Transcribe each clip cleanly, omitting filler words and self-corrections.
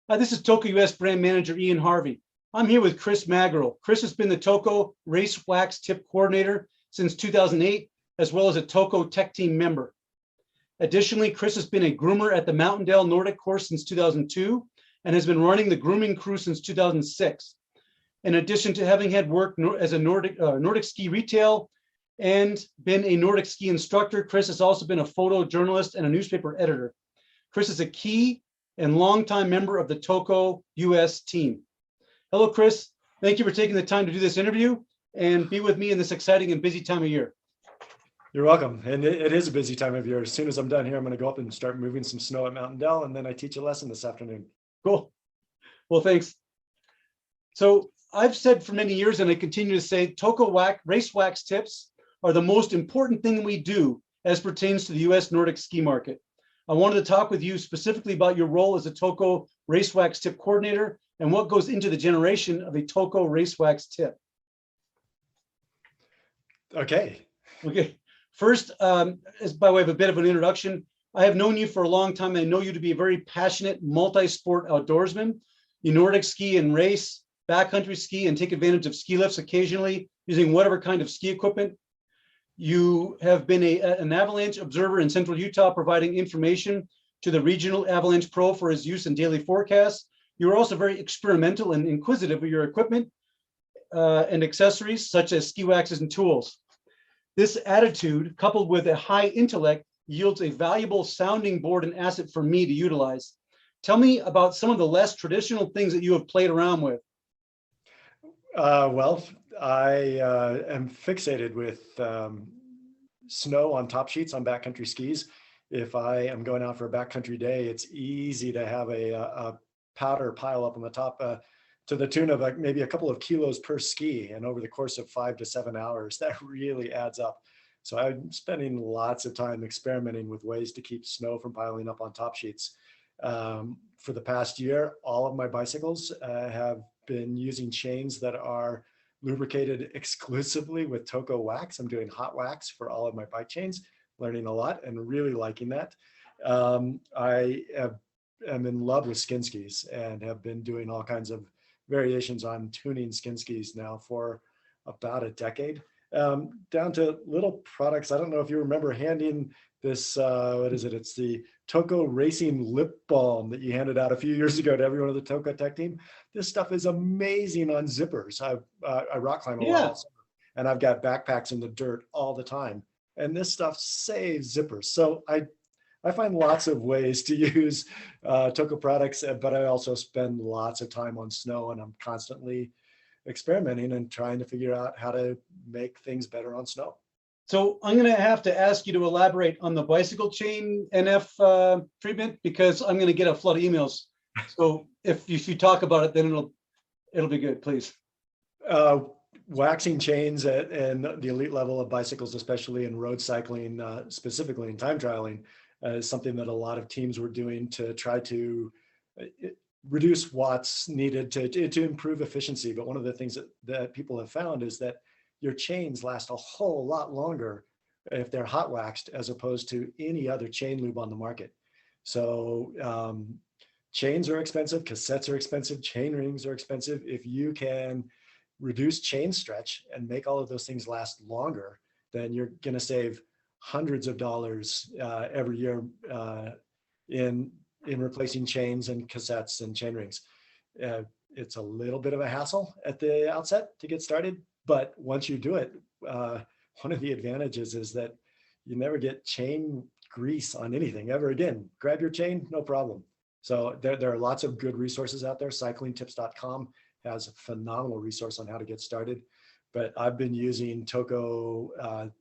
This is Toko US brand manager Ian Harvey. I'm here with Chris Magerl. Chris has been the Toko Race Wax tip coordinator since 2008, as well as a Toko Tech Team member. Additionally, Chris has been a groomer at the Mountain Dell Nordic Course since 2002 and has been running the grooming crew since 2006. In addition to having had work as a Nordic ski retail and been a Nordic ski instructor, Chris has also been a photojournalist and a newspaper editor. Chris is a key and longtime member of the Toko US team. Hello, Chris. Thank you for taking the time to do this interview and be with me in this exciting and busy time of year. You're welcome. And it is a busy time of year. As soon as I'm done here, I'm going to go up and start moving some snow at Mountain Dell, and then I teach a lesson this afternoon. Cool. Well, thanks. So I've said for many years, and I continue to say, Toko Race Wax tips are the most important thing we do as pertains to the US Nordic ski market. I wanted to talk with you specifically about your role as a Toko Race Wax tip coordinator and what goes into the generation of a Toko Race Wax tip. Okay. First, as by way of a bit of an introduction, I have known you for a long time. And I know you to be a very passionate multi-sport outdoorsman. You Nordic ski and race, backcountry ski, and take advantage of ski lifts occasionally using whatever kind of ski equipment. You have been an avalanche observer in central Utah, providing information to the regional avalanche pro for his use in daily forecasts. You are also very experimental and inquisitive of your equipment and accessories, such as ski waxes and tools. This attitude, coupled with a high intellect, yields a valuable sounding board and asset for me to utilize. Tell me about some of the less traditional things that you have played around with. Well, I am fixated with snow on top sheets on backcountry skis. If I am going out for a backcountry day, it's easy to have a powder pile up on the top to the tune of maybe a couple of kilos per ski. And over the course of 5 to 7 hours, that really adds up. So I'm spending lots of time experimenting with ways to keep snow from piling up on top sheets. For the past year, all of my bicycles have been using chains that are lubricated exclusively with Toko wax. I'm doing hot wax for all of my bike chains, learning a lot and really liking that. I am in love with skin skis and have been doing all kinds of variations on tuning skin skis now for about a decade, down to little products. I don't know if you remember handing this, what is it? It's the Toko Racing Lip Balm that you handed out a few years ago to everyone of the Toko Tech Team. This stuff is amazing on zippers. I rock climb a lot, and I've got backpacks in the dirt all the time. And this stuff saves zippers. So I find lots of ways to use Toko products, but I also spend lots of time on snow, and I'm constantly experimenting and trying to figure out how to make things better on snow. So I'm going to have to ask you to elaborate on the bicycle chain NF treatment, because I'm going to get a flood of emails. So if you talk about it, then it'll be good, please. Waxing chains and the elite level of bicycles, especially in road cycling, specifically in time trialing, is something that a lot of teams were doing to try to reduce watts needed to improve efficiency. But one of the things that people have found is that your chains last a whole lot longer if they're hot waxed as opposed to any other chain lube on the market. So chains are expensive, cassettes are expensive, chain rings are expensive. If you can reduce chain stretch and make all of those things last longer, then you're going to save hundreds of dollars every year in replacing chains and cassettes and chain rings. It's a little bit of a hassle at the outset to get started, but once you do it, one of the advantages is that you never get chain grease on anything ever again. Grab your chain, no problem. So there are lots of good resources out there. Cyclingtips.com has a phenomenal resource on how to get started. But I've been using Toko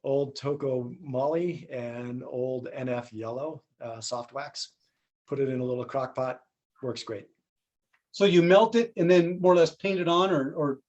old Toko Molly and old NF Yellow soft wax. Put it in a little crock pot, works great. So you melt it and then more or less paint it on or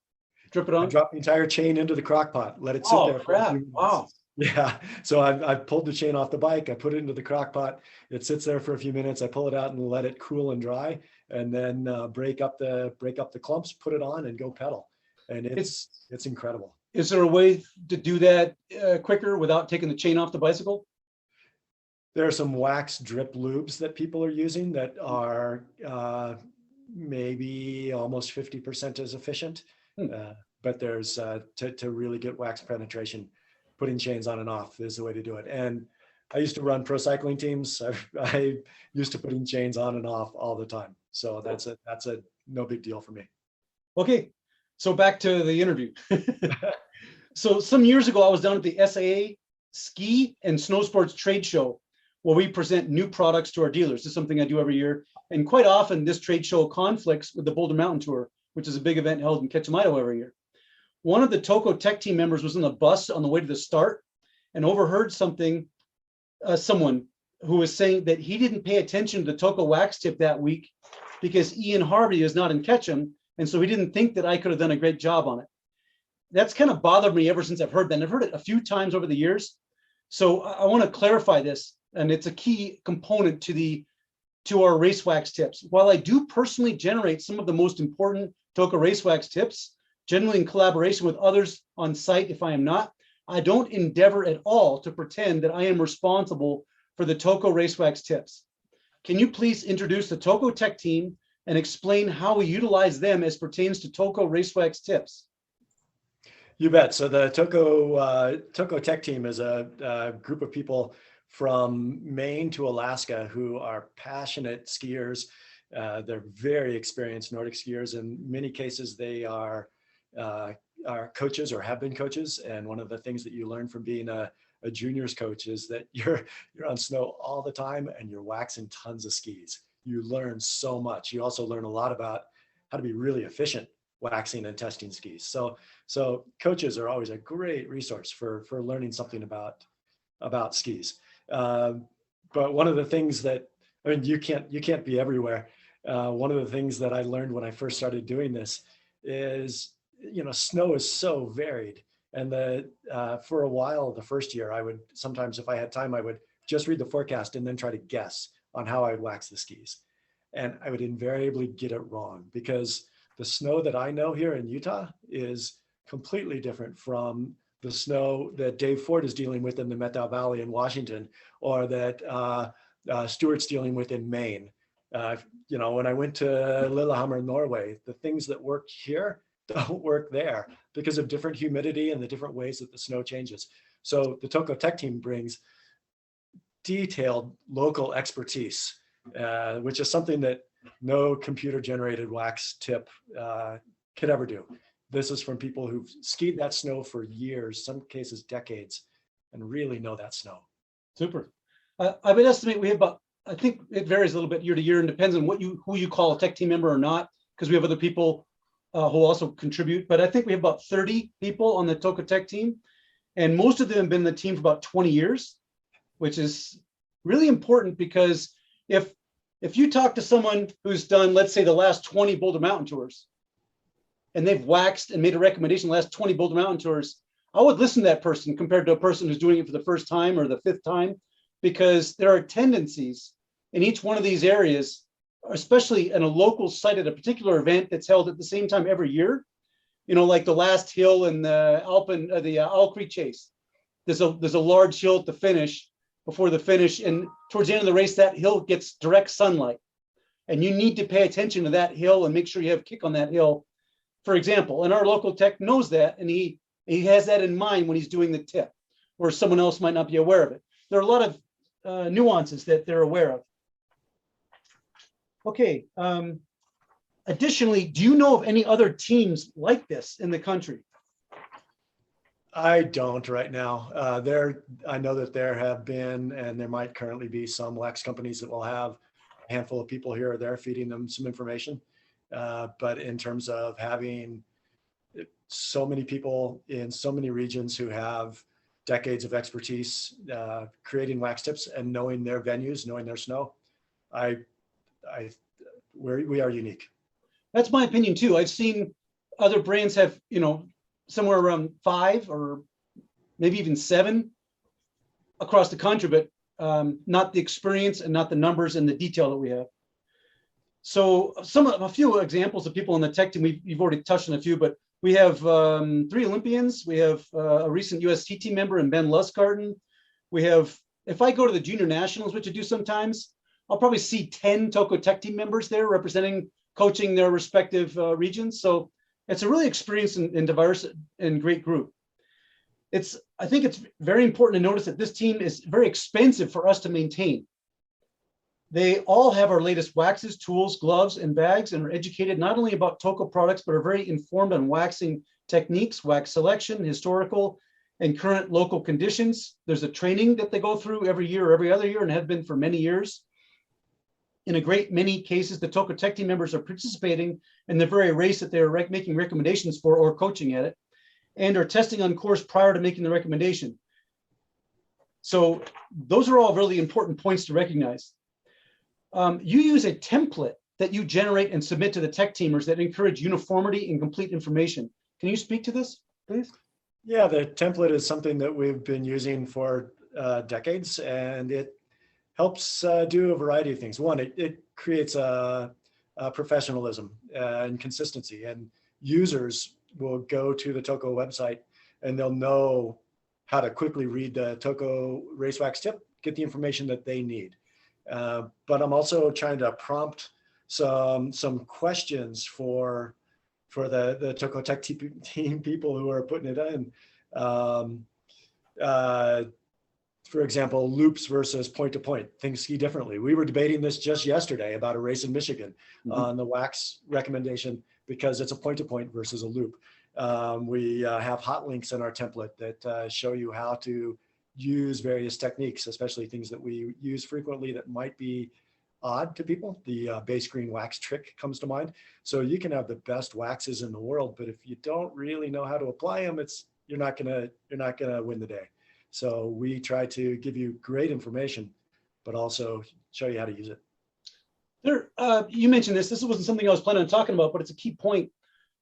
drip it on? I drop the entire chain into the crock pot, let it sit there for a few minutes. Wow. Yeah, so I've pulled the chain off the bike, I put it into the crock pot, it sits there for a few minutes, I pull it out and let it cool and dry, and then break up the clumps, put it on and go pedal. And it's incredible. Is there a way to do that quicker without taking the chain off the bicycle? There are some wax drip lubes that people are using that are maybe almost 50% as efficient. But there's to really get wax penetration, putting chains on and off is the way to do it. And I used to run pro cycling teams. I used to putting chains on and off all the time. So that's a no big deal for me. Okay, so back to the interview. So some years ago, I was down at the SAA Ski and Snow Sports Trade Show, where we present new products to our dealers. This is something I do every year. And quite often this trade show conflicts with the Boulder Mountain Tour, which is a big event held in Ketchum, Idaho every year. One of the Toko Tech Team members was on the bus on the way to the start and overheard someone who was saying that he didn't pay attention to the Toko wax tip that week because Ian Harvey is not in Ketchum. And so he didn't think that I could have done a great job on it. That's kind of bothered me ever since I've heard that. And I've heard it a few times over the years. So I want to clarify this. And it's a key component to our race wax tips. While I do personally generate some of the most important Toko race wax tips, generally in collaboration with others on site if I am not, I don't endeavor at all to pretend that I am responsible for the Toko race wax tips. Can you please introduce the Toko Tech Team and explain how we utilize them as pertains to Toko race wax tips? You bet. So the Toko Tech Team is a group of people from Maine to Alaska who are passionate skiers. They're very experienced Nordic skiers. In many cases, they are coaches or have been coaches. And one of the things that you learn from being a juniors coach is that you're on snow all the time and you're waxing tons of skis. You learn so much. You also learn a lot about how to be really efficient waxing and testing skis. So coaches are always a great resource for learning something about skis. But one of the things that, I mean, you can't be everywhere. One of the things that I learned when I first started doing this is, snow is so varied. And for a while, the first year, I would sometimes, if I had time, I would just read the forecast and then try to guess on how I would wax the skis. And I would invariably get it wrong because the snow that I know here in Utah is completely different from the snow that Dave Ford is dealing with in the Methow Valley in Washington, or that Stuart's dealing with in Maine. When I went to Lillehammer, Norway, the things that work here don't work there because of different humidity and the different ways that the snow changes. So the Toko Tech Team brings detailed local expertise, which is something that no computer-generated wax tip could ever do. This is from people who've skied that snow for years, some cases decades, and really know that snow. Super. I would estimate we have about, I think it varies a little bit year to year and depends on who you call a tech team member or not, because we have other people who also contribute. But I think we have about 30 people on the Toko Tech Team, and most of them have been in the team for about 20 years, which is really important because if you talk to someone who's done, let's say, the last 20 Boulder Mountain Tours, and they've waxed and made a recommendation the last 20 Boulder Mountain Tours, I would listen to that person compared to a person who's doing it for the first time or the fifth time, because there are tendencies in each one of these areas, especially in a local site at a particular event that's held at the same time every year, like the last hill in the Owl Creek Chase. There's a large hill at the finish, before the finish, and towards the end of the race, that hill gets direct sunlight. And you need to pay attention to that hill and make sure you have kick on that hill, for example. And our local tech knows that, and he has that in mind when he's doing the tip, where someone else might not be aware of it. There are a lot of nuances that they're aware of. Okay. Additionally, do you know of any other teams like this in the country? I don't right now. I know that there have been, and there might currently be, some wax companies that will have a handful of people here or there feeding them some information. But in terms of having so many people in so many regions who have decades of expertise creating wax tips and knowing their venues, knowing their snow, we are unique. That's my opinion too. I've seen other brands have, somewhere around 5 or maybe even 7 across the country, but not the experience and not the numbers and the detail that we have. So a few examples of people on the tech team, you've already touched on a few, but we have 3 Olympians. We have a recent US team member in Ben Lustgarten. We have if I go to the junior nationals, which I do sometimes, I'll probably see 10 Toko Tech Team members there representing, coaching their respective regions. So it's a really experienced and diverse and great group. I think it's very important to notice that this team is very expensive for us to maintain. They all have our latest waxes, tools, gloves, and bags, and are educated not only about Toko products, but are very informed on waxing techniques, wax selection, historical, and current local conditions. There's a training that they go through every year or every other year and have been for many years. In a great many cases, the Toko Tech Team members are participating in the very race that they're making recommendations for or coaching at it, and are testing on course prior to making the recommendation. So those are all really important points to recognize. You use a template that you generate and submit to the tech teamers that encourage uniformity and complete information. Can you speak to this, please? Yeah, the template is something that we've been using for decades, and it helps do a variety of things. One, it creates a professionalism and consistency, and users will go to the Toko website and they'll know how to quickly read the Toko Race Wax tip, get the information that they need. But I'm also trying to prompt some questions for the Toko Tech Team people who are putting it in. For example, loops versus point-to-point, things ski differently. We were debating this just yesterday about a race in Michigan on the wax recommendation because it's a point-to-point versus a loop. We have hot links in our template that show you how to use various techniques, especially things that we use frequently that might be odd to people. The base green wax trick comes to mind. So you can have the best waxes in the world, but if you don't really know how to apply them, you're not gonna win the day. So we try to give you great information, but also show you how to use it. There, you mentioned this. This wasn't something I was planning on talking about, but it's a key point.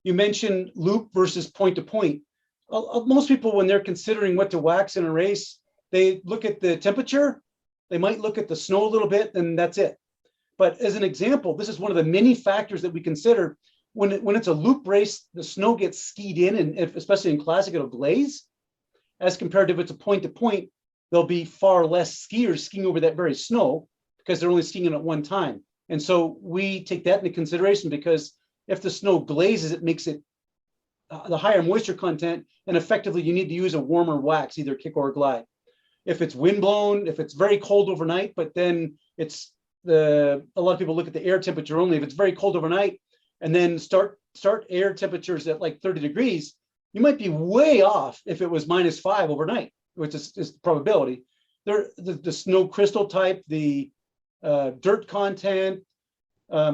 You mentioned loop versus point-to-point. Most people, when they're considering what to wax in a race, they look at the temperature, they might look at the snow a little bit, and that's it. But as an example, this is one of the many factors that we consider. When it's a loop race, the snow gets skied in, and especially in classic, it'll glaze. As compared to if it's a point-to-point, there'll be far less skiers skiing over that very snow because they're only skiing it at one time. And so we take that into consideration, because if the snow glazes, it makes it the higher moisture content, and effectively you need to use a warmer wax, either kick or glide. If it's windblown, if it's very cold overnight, but then a lot of people look at the air temperature only. If it's very cold overnight and then start air temperatures at like 30 degrees, you might be way off if it was -5 overnight, which is the probability. The snow crystal type, the dirt content,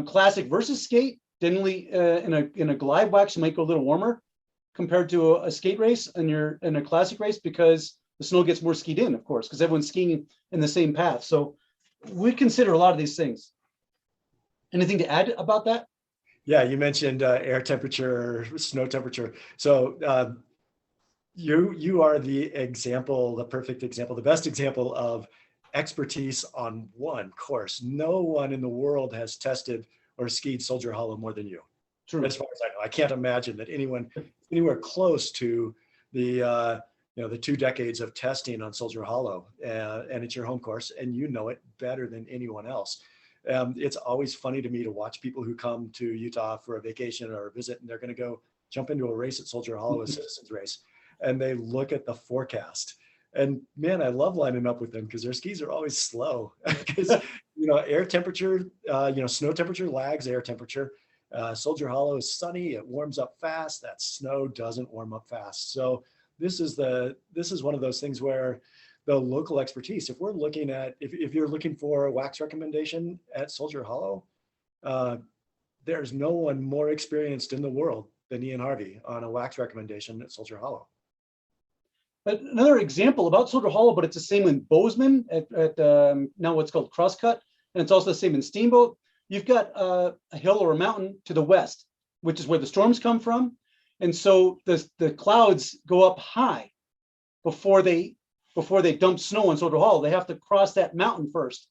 classic versus skate, generally in a glide wax, you might go a little warmer compared to a skate race and you're in a classic race, because the snow gets more skied in, of course, because everyone's skiing in the same path. So we consider a lot of these things. Anything to add about that? Yeah, you mentioned air temperature, snow temperature. So you are the example, the perfect example, the best example of expertise on one course. No one in the world has tested or skied Soldier Hollow more than you. True. As far as I know, I can't imagine that anyone anywhere close to the 2 decades of testing on Soldier Hollow, and it's your home course, and you know it better than anyone else. It's always funny to me to watch people who come to Utah for a vacation or a visit, and they're going to go jump into a race at Soldier Hollow, a citizens race, and they look at the forecast. And man, I love lining up with them because their skis are always slow. Because air temperature, snow temperature lags air temperature. Soldier Hollow is sunny; it warms up fast. That snow doesn't warm up fast. So this is one of those things where the local expertise, if we're looking at, if you're looking for a wax recommendation at Soldier Hollow, there's no one more experienced in the world than Ian Harvey on a wax recommendation at Soldier Hollow. But another example about Soldier Hollow, but it's the same in Bozeman at now what's called Crosscut, and it's also the same in Steamboat. You've got a hill or a mountain to the west, which is where the storms come from. And so the clouds go up high before they dump snow on Soldier Hollow. They have to cross that mountain first.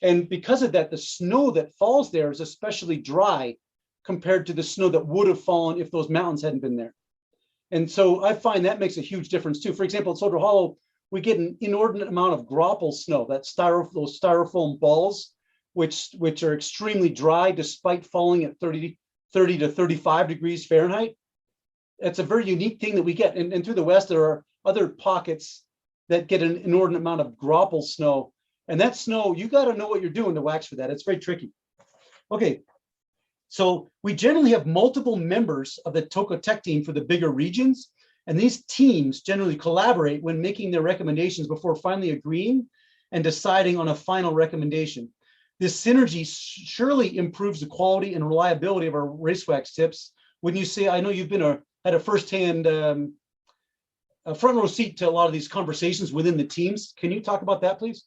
And because of that, the snow that falls there is especially dry compared to the snow that would have fallen if those mountains hadn't been there. And so I find that makes a huge difference too. For example, at Soldier Hollow, we get an inordinate amount of grapple snow, those styrofoam balls, which are extremely dry despite falling at 30 to 35 degrees Fahrenheit. It's a very unique thing that we get. And through the West, there are other pockets that get an inordinate amount of grapple snow. And that snow, you got to know what you're doing to wax for that. It's very tricky. Okay, so we generally have multiple members of the Toko Tech team for the bigger regions. And these teams generally collaborate when making their recommendations before finally agreeing and deciding on a final recommendation. This synergy surely improves the quality and reliability of our race wax tips. When you say, I know you've been had a firsthand a front row seat to a lot of these conversations within the teams. Can you talk about that, please?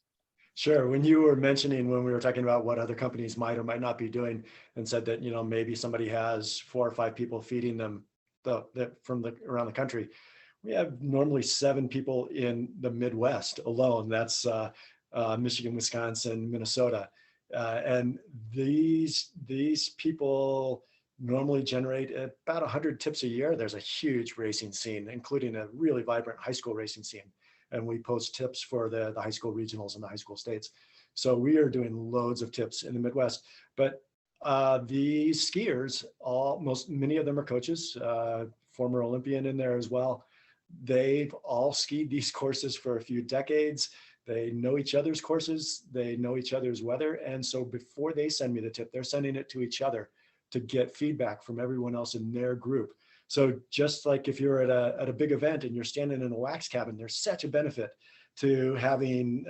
Sure. When you were mentioning, when we were talking about what other companies might or might not be doing, and said that, maybe somebody has 4 or 5 people feeding them from around the country. We have normally 7 people in the Midwest alone. That's Michigan, Wisconsin, Minnesota. And these people normally generate about 100 tips a year. There's a huge racing scene, including a really vibrant high school racing scene. And we post tips for the high school regionals and the high school states. So we are doing loads of tips in the Midwest. But the skiers, many of them are coaches, former Olympian in there as well. They've all skied these courses for a few decades. They know each other's courses. They know each other's weather. And so before they send me the tip, they're sending it to each other to get feedback from everyone else in their group. So just like if you're at a big event and you're standing in a wax cabin, there's such a benefit to having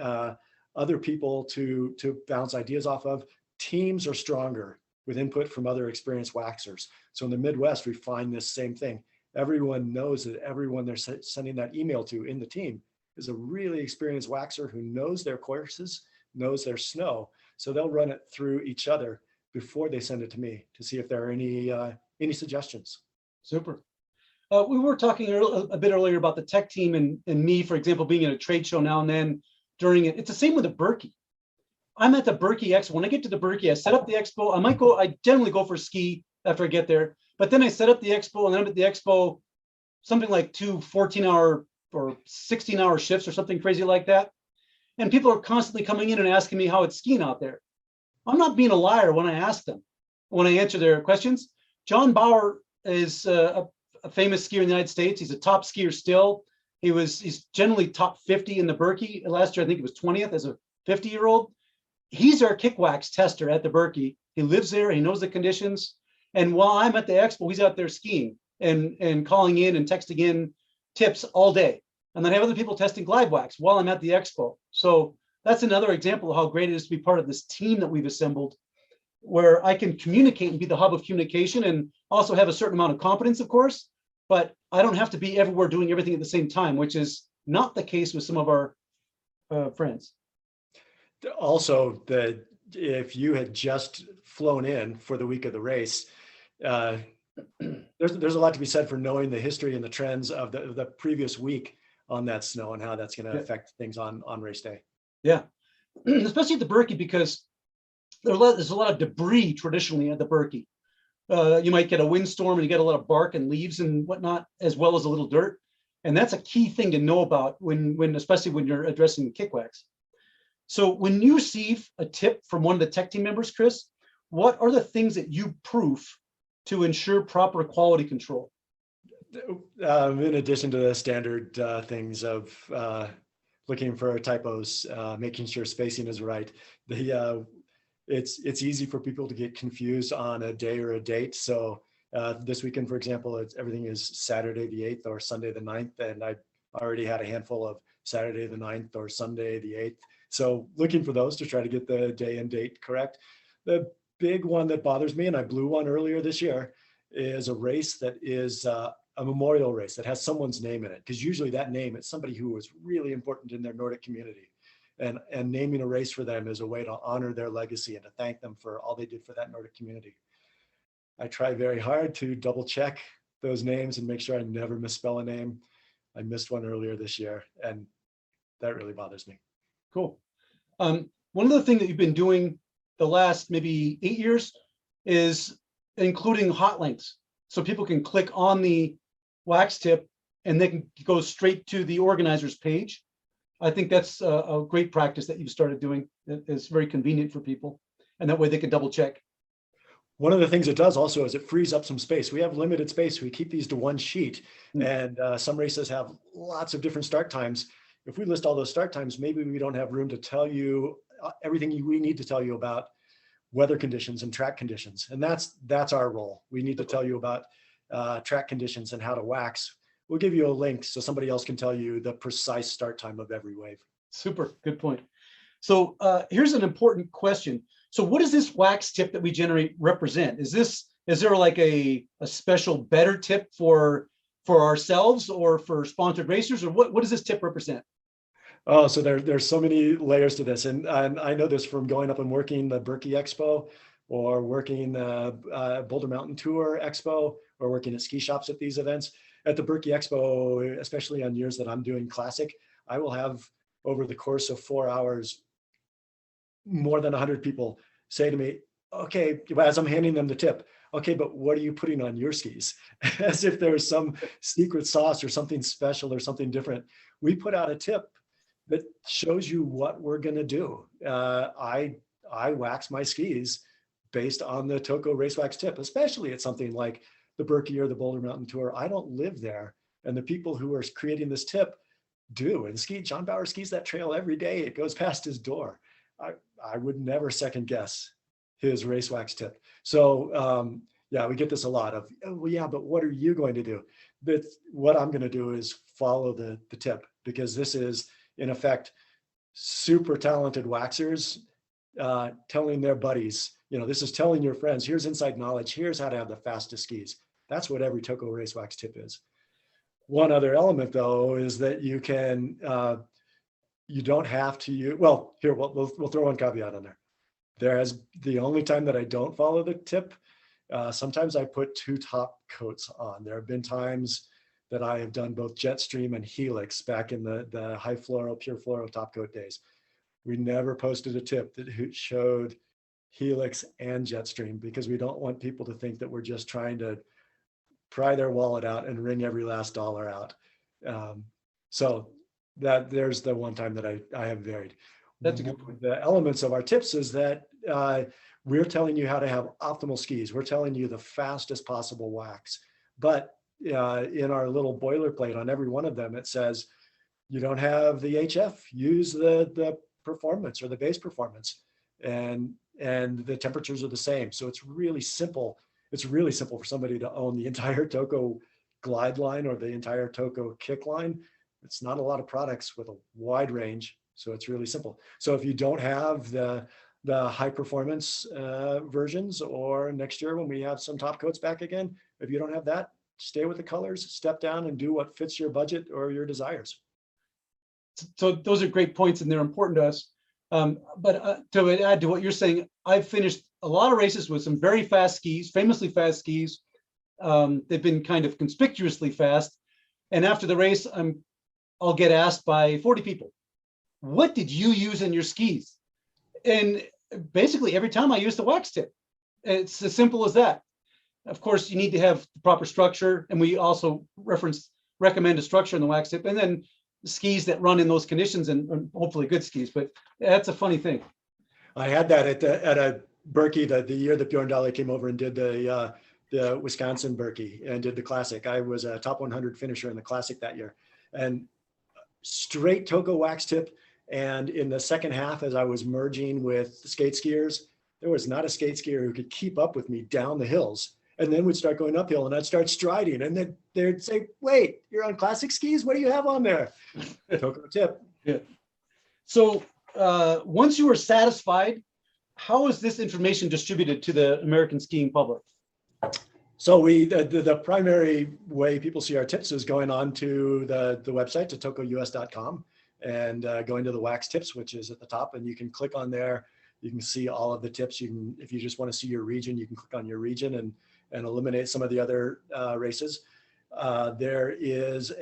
other people to bounce ideas off of. Teams are stronger with input from other experienced waxers. So in the Midwest, we find this same thing. Everyone knows that everyone they're sending that email to in the team is a really experienced waxer who knows their courses, knows their snow. So they'll run it through each other before they send it to me to see if there are any suggestions. Super. We were talking a bit earlier about the tech team and me, for example, being at a trade show now and then during it. It's the same with the Berkey. I'm at the Berkey Expo. When I get to the Berkey, I set up the expo. I generally go for a ski after I get there, but then I set up the expo, and then I'm at the expo, something like 2 14-hour or 16-hour shifts or something crazy like that. And people are constantly coming in and asking me how it's skiing out there. I'm not being a liar when I ask them, when I answer their questions. John Bauer is a famous skier in the United States. He's a top skier still. He's generally top 50 in the Berkey. Last year, I think he was 20th as a 50-year-old. He's our kick wax tester at the Berkey. He lives there. He knows the conditions. And while I'm at the expo, he's out there skiing and calling in and texting in tips all day. And then I have other people testing glide wax while I'm at the expo. So that's another example of how great it is to be part of this team that we've assembled, where I can communicate and be the hub of communication and also have a certain amount of competence, of course, but I don't have to be everywhere doing everything at the same time, which is not the case with some of our friends. Also, if you had just flown in for the week of the race, there's a lot to be said for knowing the history and the trends of the previous week on that snow and how that's going to affect things on race day. Yeah, especially at the Berkey, because there's a lot of debris traditionally at the Berkey. You might get a windstorm and you get a lot of bark and leaves and whatnot, as well as a little dirt. And that's a key thing to know about especially when you're addressing the kick wax. So when you receive a tip from one of the tech team members, Chris, what are the things that you proof to ensure proper quality control? In addition to the standard things of looking for typos, making sure spacing is right, it's easy for people to get confused on a day or a date. So this weekend, for example, everything is Saturday the 8th or Sunday the 9th, and I already had a handful of Saturday the 9th or Sunday the 8th. So looking for those to try to get the day and date correct. The big one that bothers me, and I blew one earlier this year, is a race that is a memorial race that has someone's name in it. Because usually that name is somebody who was really important in their Nordic community. And naming a race for them is a way to honor their legacy and to thank them for all they did for that Nordic community. I try very hard to double check those names and make sure I never misspell a name. I missed one earlier this year, and that really bothers me. Cool. One of the things that you've been doing the last maybe 8 years is including hot links. So people can click on the wax tip and they can go straight to the organizer's page. I think that's a great practice that you've started doing. It's very convenient for people, and that way they can double check. One of the things it does also is it frees up some space. We have limited space. We keep these to one sheet, and some races have lots of different start times. If we list all those start times, maybe we don't have room to tell you everything we need to tell you about weather conditions and track conditions. And that's our role. We need to tell you about track conditions and how to wax. We'll give you a link so somebody else can tell you the precise start time of every wave. Super, good point. So here's an important question. So what does this wax tip that we generate represent? Is there like a special better tip for ourselves or for sponsored racers, or what does this tip represent? Oh, so there's so many layers to this. And I know this from going up and working the Berkey Expo, or working Boulder Mountain Tour Expo, or working at ski shops at these events. At the Berkey Expo, especially on years that I'm doing classic, I will have, over the course of 4 hours, more than 100 people say to me, okay, as I'm handing them the tip, okay, but what are you putting on your skis? As if there's some secret sauce or something special or something different. We put out a tip that shows you what we're gonna do. I wax my skis based on the Toko Race Wax tip, especially at something like the Berkey or the Boulder Mountain Tour. I don't live there, and the people who are creating this tip do. And John Bauer skis that trail every day. It goes past his door. I would never second guess his race wax tip. So yeah, we get this a lot of, oh, well, yeah, but what are you going to do? But what I'm going to do is follow the tip, because this is, in effect, super talented waxers telling their buddies, this is telling your friends, here's inside knowledge, here's how to have the fastest skis. That's what every Toko Race Wax tip is. One other element, though, is that you can, you don't have to use, well, here, we'll throw one caveat on there. There's the only time that I don't follow the tip. Sometimes I put 2 top coats on. There have been times that I have done both Jetstream and Helix back in the high fluoro, pure fluoro top coat days. We never posted a tip that showed Helix and Jetstream, because we don't want people to think that we're just trying to pry their wallet out and wring every last dollar out. So that there's the one time that I have varied. That's a good point. The elements of our tips is that we're telling you how to have optimal skis. We're telling you the fastest possible wax. But in our little boilerplate on every one of them, it says, you don't have the HF, use the performance or the base performance. And the temperatures are the same. So it's really simple. It's really simple for somebody to own the entire Toko glide line or the entire Toko kick line. It's not a lot of products with a wide range. So it's really simple. So if you don't have the high performance versions, or next year when we have some top coats back again, if you don't have that, stay with the colors, step down and do what fits your budget or your desires. So those are great points, and they're important to us. But to add to what you're saying, I've finished a lot of races with some very fast skis, famously fast skis. They've been kind of conspicuously fast. And after the race, I'll get asked by 40 people, what did you use in your skis? And basically every time I use the wax tip. It's as simple as that. Of course, you need to have the proper structure, and we also recommend a structure in the wax tip, and then skis that run in those conditions, and hopefully good skis. But that's a funny thing. I had that at a Berkey the year that Bjorn Dahle came over and did the Wisconsin Berkey and did the classic. I was a top 100 finisher in the classic that year, and straight Toko wax tip. And in the second half, as I was merging with the skate skiers, there was not a skate skier who could keep up with me down the hills. And then we'd start going uphill and I'd start striding, and then they'd say, wait, you're on classic skis? What do you have on there? Toko tip. Yeah. So once you are satisfied, how is this information distributed to the American skiing public? So the primary way people see our tips is going on to the website, to tokous.com, and going to the wax tips, which is at the top, and you can click on there. You can see all of the tips. You can, if you just want to see your region, you can click on your region and eliminate some of the other races. There is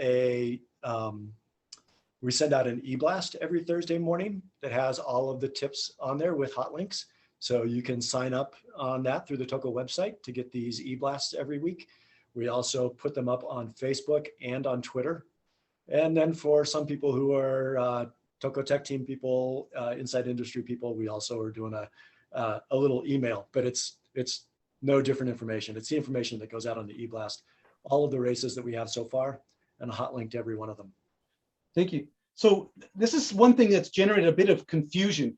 we send out an e-blast every Thursday morning that has all of the tips on there with hot links. So you can sign up on that through the Toko website to get these e-blasts every week. We also put them up on Facebook and on Twitter. And then for some people who are Toko Tech Team people, inside industry people, we also are doing a little email, but it's no different information. It's the information that goes out on the e-blast, all of the races that we have so far, and a hot link to every one of them. Thank you. So this is one thing that's generated a bit of confusion,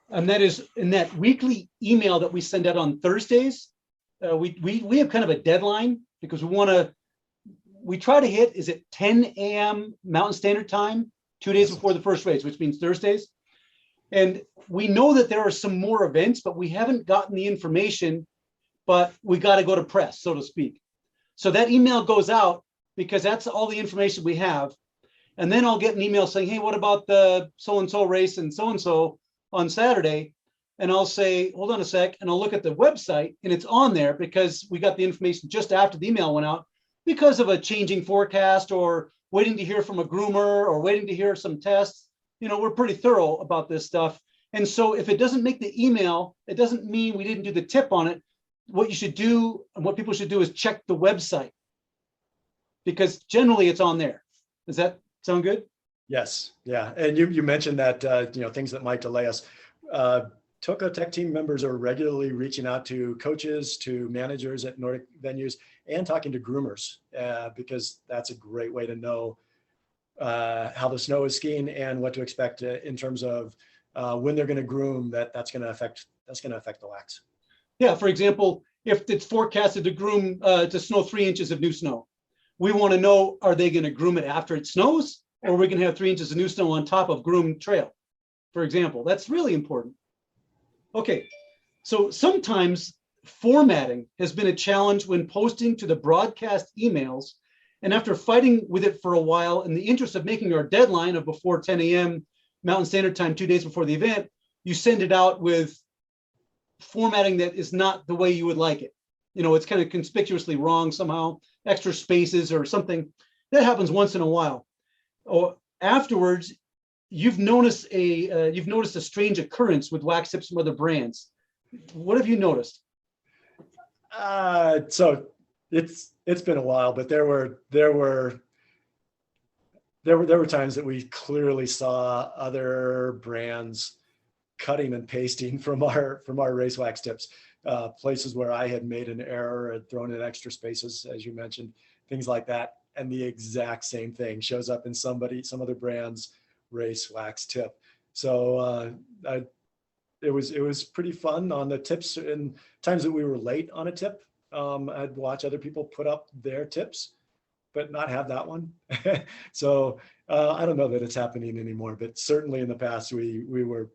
and that is in that weekly email that we send out on Thursdays. We have kind of a deadline because we try to hit, is it 10 a.m. Mountain Standard Time, 2 days before the first race, which means Thursdays. And we know that there are some more events, but we haven't gotten the information, but we got to go to press, so to speak. So that email goes out because that's all the information we have. And then I'll get an email saying, hey, what about the so-and-so race and so-and-so on Saturday? And I'll say, hold on a sec. And I'll look at the website and it's on there because we got the information just after the email went out because of a changing forecast or waiting to hear from a groomer or waiting to hear some tests. You know, we're pretty thorough about this stuff. And so if it doesn't make the email, it doesn't mean we didn't do the tip on it. What you should do and what people should do is check the website because generally it's on there. Does that sound good? Yes. Yeah. And you mentioned that, things that might delay us. Toko Tech Team members are regularly reaching out to coaches, to managers at Nordic venues, and talking to groomers because that's a great way to know how the snow is skiing and what to expect in terms of when they're going to groom. That's going to affect the wax. Yeah. For example, if it's forecasted to groom to snow 3 inches of new snow, we want to know, are they going to groom it after it snows, or are we going to have 3 inches of new snow on top of groomed trail? For example, that's really important. Okay, so sometimes formatting has been a challenge when posting to the broadcast emails. And after fighting with it for a while, in the interest of making our deadline of before 10 a.m. Mountain Standard Time, 2 days before the event, you send it out with formatting that is not the way you would like it. You know, it's kind of conspicuously wrong somehow, extra spaces or something. That happens once in a while. Or afterwards, you've noticed a strange occurrence with wax tips from other brands. What have you noticed? So it's been a while, but there were times that we clearly saw other brands cutting and pasting from our race wax tips, places where I had made an error, had thrown in extra spaces, as you mentioned, things like that, and the exact same thing shows up in some other brand's race wax tip. So it was pretty fun on the tips and times that we were late on a tip. I'd watch other people put up their tips, but not have that one. So I don't know that it's happening anymore, but certainly in the past, we were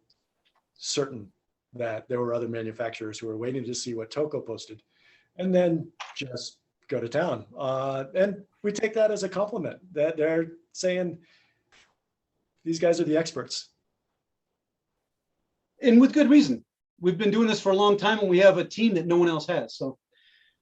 certain that there were other manufacturers who were waiting to see what Toco posted and then just go to town. And we take that as a compliment that they're saying, these guys are the experts. And with good reason. We've been doing this for a long time and we have a team that no one else has.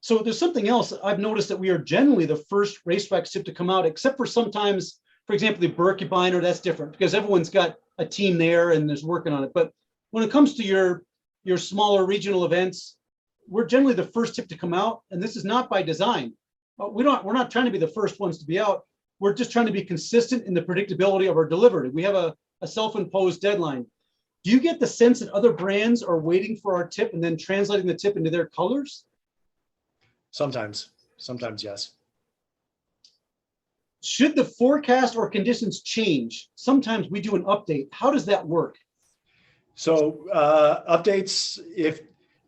So there's something else. I've noticed that we are generally the first race wax tip to come out, except for sometimes, for example, the Birkebeiner, that's different because everyone's got a team there and is working on it. But when it comes to your smaller regional events, we're generally the first tip to come out. And this is not by design. We're not trying to be the first ones to be out. We're just trying to be consistent in the predictability of our delivery. We have a self-imposed deadline. Do you get the sense that other brands are waiting for our tip and then translating the tip into their colors? Sometimes, yes. Should the forecast or conditions change? Sometimes we do an update. How does that work? So updates,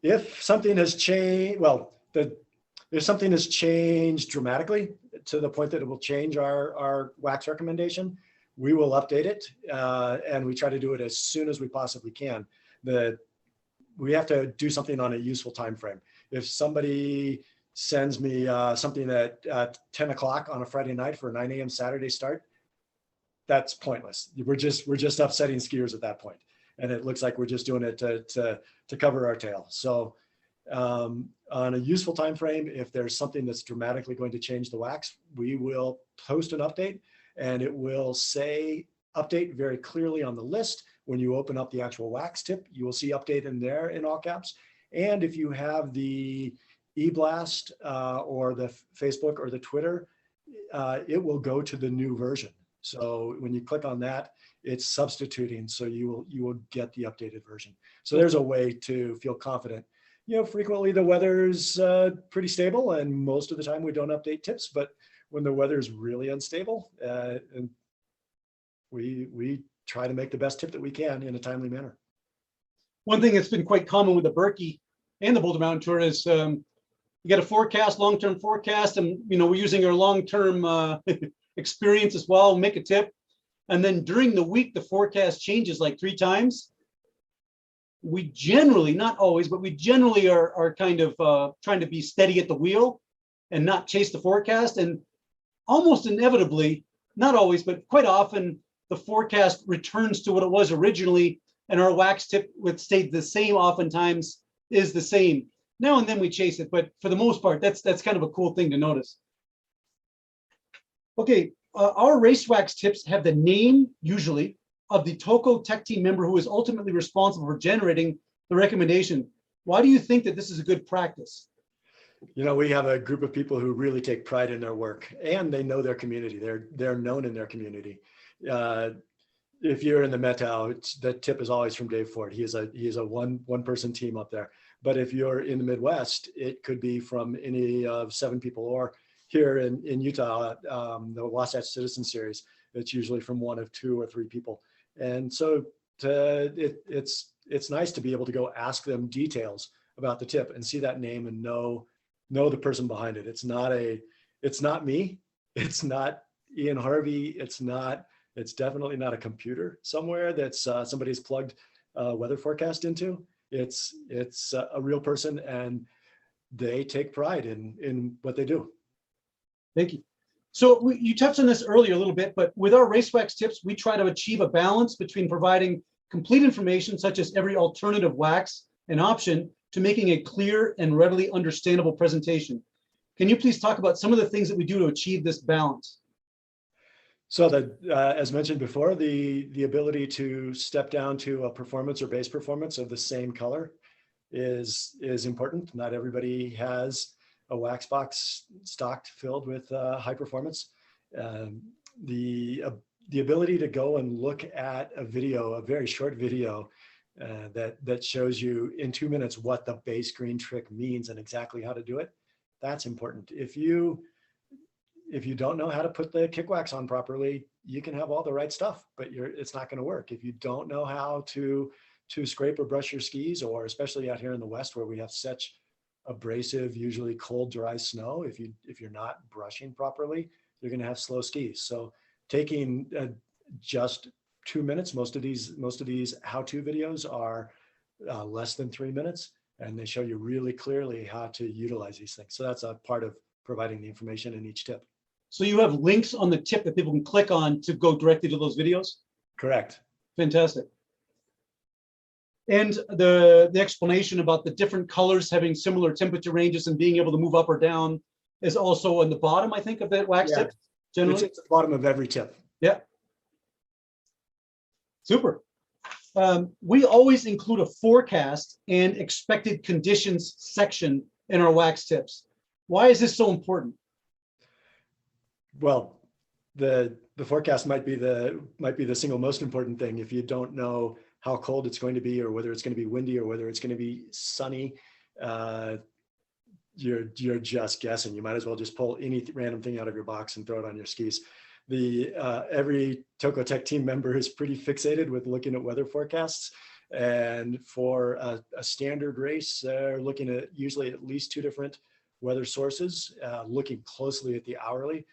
if something has changed, if something has changed dramatically to the point that it will change our wax recommendation, we will update it, and we try to do it as soon as we possibly can. We have to do something on a useful time frame. If somebody sends me something at 10 o'clock on a Friday night for a 9 a.m. Saturday start, that's pointless. We're just upsetting skiers at that point, and it looks like we're just doing it to cover our tail. So on a useful time frame, if there's something that's dramatically going to change the wax, we will post an update, and it will say update very clearly on the list. When you open up the actual wax tip, you will see update in there in all caps. And if you have the e-blast or the Facebook or the Twitter, it will go to the new version. So when you click on that, it's substituting, so you will get the updated version. So there's a way to feel confident. Frequently the weather's pretty stable, and most of the time we don't update tips, but when the weather is really unstable, and we try to make the best tip that we can in a timely manner. One thing that's been quite common with the Berkey and the Boulder Mountain Tour is you get a forecast, long-term forecast, and we're using our long-term experience as well, make a tip. And then during the week, the forecast changes like 3 times. We generally, not always, but we generally are kind of trying to be steady at the wheel and not chase the forecast. And almost inevitably, not always, but quite often, the forecast returns to what it was originally, and our wax tip, which stayed the same oftentimes, is the same. Now and then we chase it, but for the most part, that's kind of a cool thing to notice. Okay, our race wax tips have the name, usually, of the Toko Tech Team member who is ultimately responsible for generating the recommendation. Why do you think that this is a good practice? We have a group of people who really take pride in their work, and they know their community. They're known in their community. If you're in the Metau, the tip is always from Dave Ford. He is a one-person team up there. But if you're in the Midwest, it could be from any of 7 people, or here in Utah, the Wasatch Citizen Series, it's usually from 1 of 2 or 3 people. And so it's nice to be able to go ask them details about the tip and see that name and know the person behind it. It's not me. It's not Ian Harvey. It's definitely not a computer somewhere that's somebody's plugged weather forecast into. It's a real person, and they take pride in what they do. Thank you. So you touched on this earlier a little bit, but with our race wax tips, we try to achieve a balance between providing complete information, such as every alternative wax and option, to making a clear and readily understandable presentation. Can you please talk about some of the things that we do to achieve this balance? So that, as mentioned before, the ability to step down to a performance or base performance of the same color is important. Not everybody has a wax box stocked filled with high performance. The ability to go and look at a video, a very short video, that shows you in 2 minutes what the base green trick means and exactly how to do it, that's important. If you don't know how to put the kick wax on properly, you can have all the right stuff, but it's not going to work. If you don't know how to scrape or brush your skis, or especially out here in the West where we have such abrasive, usually cold, dry snow, if you're not brushing properly, you're going to have slow skis. So taking just 2 minutes, most of these how-to videos are less than 3 minutes, and they show you really clearly how to utilize these things. So that's a part of providing the information in each tip. So you have links on the tip that people can click on to go directly to those videos? Correct. Fantastic. And the explanation about the different colors having similar temperature ranges and being able to move up or down is also on the bottom, I think, of that wax tip, generally? It's at the bottom of every tip. Yeah. Super. We always include a forecast and expected conditions section in our wax tips. Why is this so important? Well, the forecast might be the single most important thing. If you don't know how cold it's going to be, or whether it's going to be windy, or whether it's going to be sunny, you're just guessing. You might as well just pull any random thing out of your box and throw it on your skis. Every Toko Tech Team member is pretty fixated with looking at weather forecasts. And for a standard race, they're looking at usually at least 2 different weather sources, looking closely at the hourly,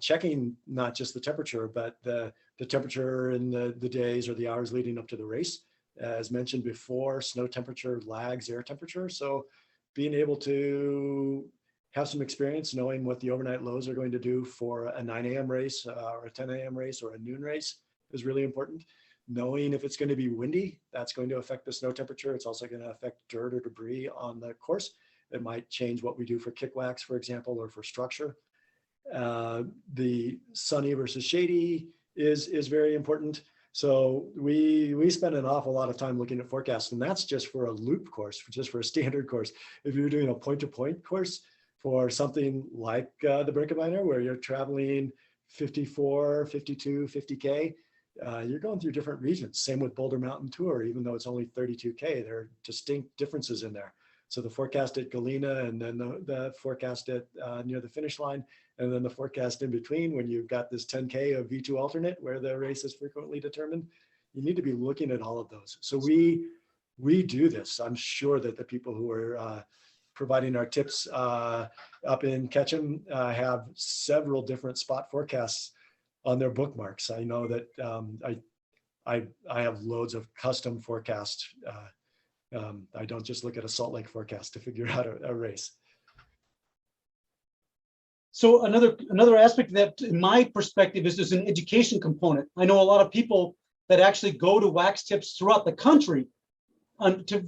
checking not just the temperature, but the temperature in the days or the hours leading up to the race. As mentioned before, snow temperature lags air temperature. So being able to have some experience knowing what the overnight lows are going to do for a 9 a.m. race or a 10 a.m. race or a noon race is really important. Knowing if it's going to be windy, that's going to affect the snow temperature. It's also going to affect dirt or debris on the course. It might change what we do for kick wax, for example, or for structure. The sunny versus shady is very important. So we spend an awful lot of time looking at forecasts, and that's just for a loop course, just for a standard course. If you're doing a point-to-point course for something like the Birkebeiner, where you're traveling 54, 52, 50K, you're going through different regions. Same with Boulder Mountain Tour, even though it's only 32K, there are distinct differences in there. So the forecast at Galena, and then the forecast at near the finish line, and then the forecast in between when you've got this 10K of V2 alternate where the race is frequently determined. You need to be looking at all of those. So we do this. I'm sure that the people who are providing our tips up in Ketchum have several different spot forecasts on their bookmarks. I know that I have loads of custom forecasts. I don't just look at a Salt Lake forecast to figure out a race. So another aspect of that, in my perspective, is there's an education component. I know a lot of people that actually go to wax tips throughout the country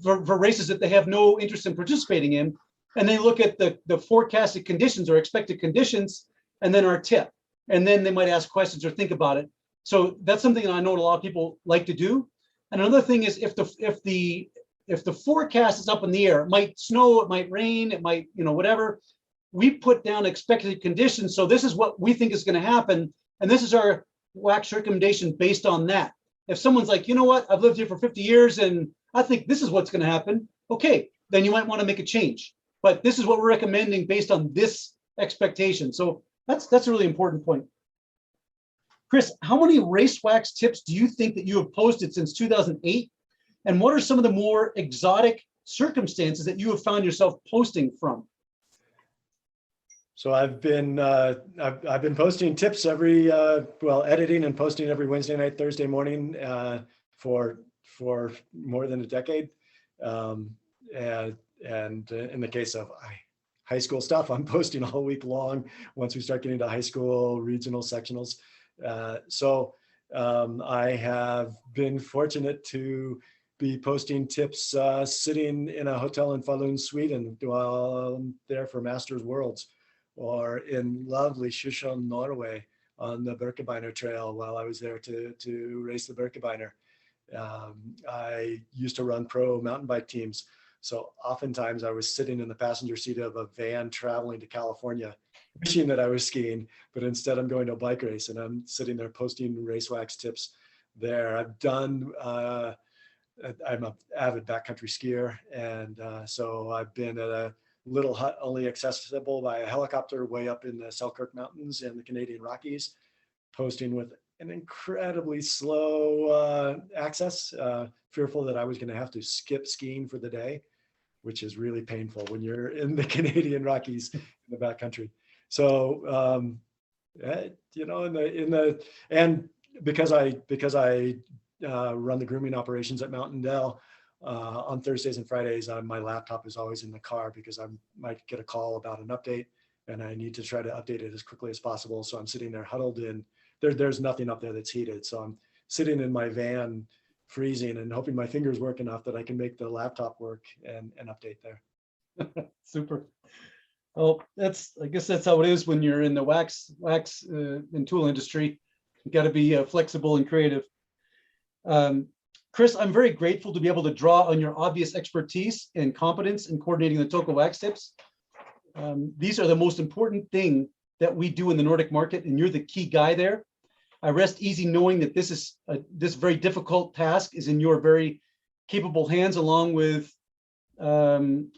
for races that they have no interest in participating in, and they look at the forecasted conditions or expected conditions, and then our tip, and then they might ask questions or think about it. So that's something that I know a lot of people like to do. And another thing is if the forecast is up in the air, it might snow, it might rain, it might, whatever. We put down expected conditions. So this is what we think is going to happen. And this is our wax recommendation based on that. If someone's like, you know what, I've lived here for 50 years and I think this is what's going to happen. Okay, then you might want to make a change. But this is what we're recommending based on this expectation. So that's a really important point. Chris, how many race wax tips do you think that you have posted since 2008? And what are some of the more exotic circumstances that you have found yourself posting from? So I've been posting tips editing and posting every Wednesday night, Thursday morning for more than a decade. And in the case of high school stuff, I'm posting all week long once we start getting to high school, regional, sectionals. So I have been fortunate to be posting tips sitting in a hotel in Falun, Sweden, while I'm there for Masters Worlds, or in lovely Sjusjøen, Norway, on the Birkebeiner Trail while I was there to race the Birkebeiner. I used to run pro mountain bike teams. So oftentimes I was sitting in the passenger seat of a van traveling to California, wishing that I was skiing, but instead I'm going to a bike race and I'm sitting there posting race wax tips there. I'm an avid backcountry skier. And so I've been at a little hut only accessible by a helicopter way up in the Selkirk Mountains and the Canadian Rockies, posting with an incredibly slow access, fearful that I was going to have to skip skiing for the day, which is really painful when you're in the Canadian Rockies in the backcountry. So, and because I run the grooming operations at Mountain Dell, on Thursdays and Fridays, my laptop is always in the car because I might get a call about an update and I need to try to update it as quickly as possible. So I'm sitting there huddled in, there's nothing up there that's heated. So I'm sitting in my van freezing and hoping my fingers work enough that I can make the laptop work and update there. Super. Well, I guess that's how it is when you're in the wax and tool industry. You got to be flexible and creative. Chris, I'm very grateful to be able to draw on your obvious expertise and competence in coordinating the Toko wax tips. These are the most important thing that we do in the Nordic market, and you're the key guy there. I rest easy knowing that this very difficult task is in your very capable hands, along with me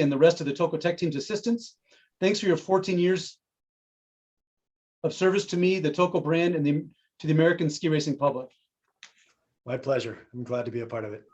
and the rest of the Toko Tech Team's assistants. Thanks for your 14 years of service to me, the Toko brand, and to the American ski racing public. My pleasure. I'm glad to be a part of it.